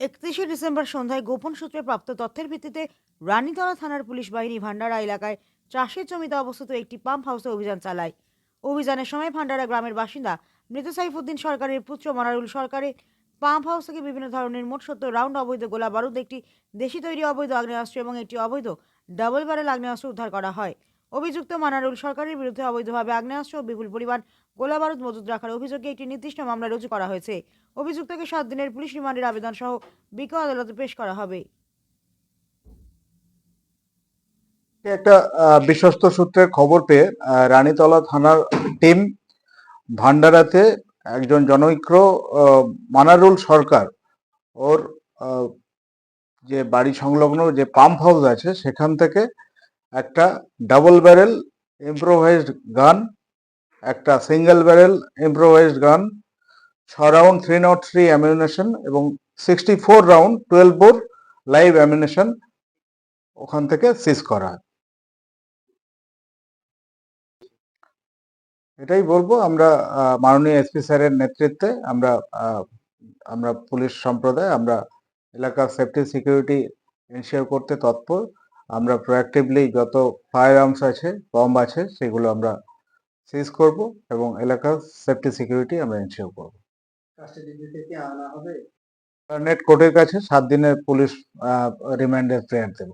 31শে December সন্ধ্যায় গোপন সূত্রে প্রাপ্ত তথ্যের ভিত্তিতে রানীতলা থানার পুলিশ বাহিনী ভান্ডারা এলাকায় চাষের জমিতে অবস্থিত একটি পাম্প হাউসে অভিযান চালায়। অভিযানের সময় ভান্ডারা গ্রামের বাসিন্দা মৃত সাইফুদ্দিন সরকারের পুত্র মনারুল সরকারের পাম্প হাউস থেকে বিভিন্ন ধরনের মোট 70 রাউন্ড অবৈধ গোলা বারুদ, একটি দেশি তৈরি অবৈধ আগ্নেয়াস্ত্র এবং একটি অবৈধ ডাবল ব্যারেল আগ্নেয়াস্ত্র উদ্ধার করা হয়। অভিযুক্ত মনারুল সরকারের বিরুদ্ধে অবৈধভাবে আগ্নেয়াস্ত্র ও বিপুল পরিমাণ গোলা বারুদ মজুত রাখার অভিযোগে একটি নির্দিষ্ট মামলা রুজু করা হয়েছে। অভিযুক্তকে 7 দিনের পুলিশ রিমান্ডের আবেদন সহ বিজ্ঞ আদালতে পেশ করা হবে। একটা বিশ্বস্ত সূত্রে খবর পেয়ে রানীতলা থানার টিম ভান্ডারাতে একজন জনৈক্য মানারুল সরকার ওর যে বাড়ি সংলগ্ন যে পাম্প হাউস আছে সেখান থেকে একটা ডাবল ব্যারেল ইম্প্রোভাইজড গান, একটা সিঙ্গেল ব্যারেল ইম্প্রোভাইজড গান, 6 রাউন্ড 303 অ্যামিউনেশন এবং 64 রাউন্ড 12 বোর লাইভ অ্যামিউনেশন ওখান থেকে সিজ করা হয়। এটাই বলবো, আমরা মাননীয় এসপি স্যারের নেতৃত্বে আমরা পুলিশ সম্প্রদায় আমরা এলাকার সেফটি সিকিউরিটি এনশিওর করতে তৎপর। আমরা প্রোঅ্যাক্টিভলি যত ফায়ার আর্মস আছে, বম্ব আছে, সেগুলো আমরা সিজ করব এবং এলাকার সেফটি সিকিউরিটি আমরা এনশিওর করব। নেট কোর্টের কাছে 7 দিনের পুলিশ রিমান্ডের প্রেয়ার দেব।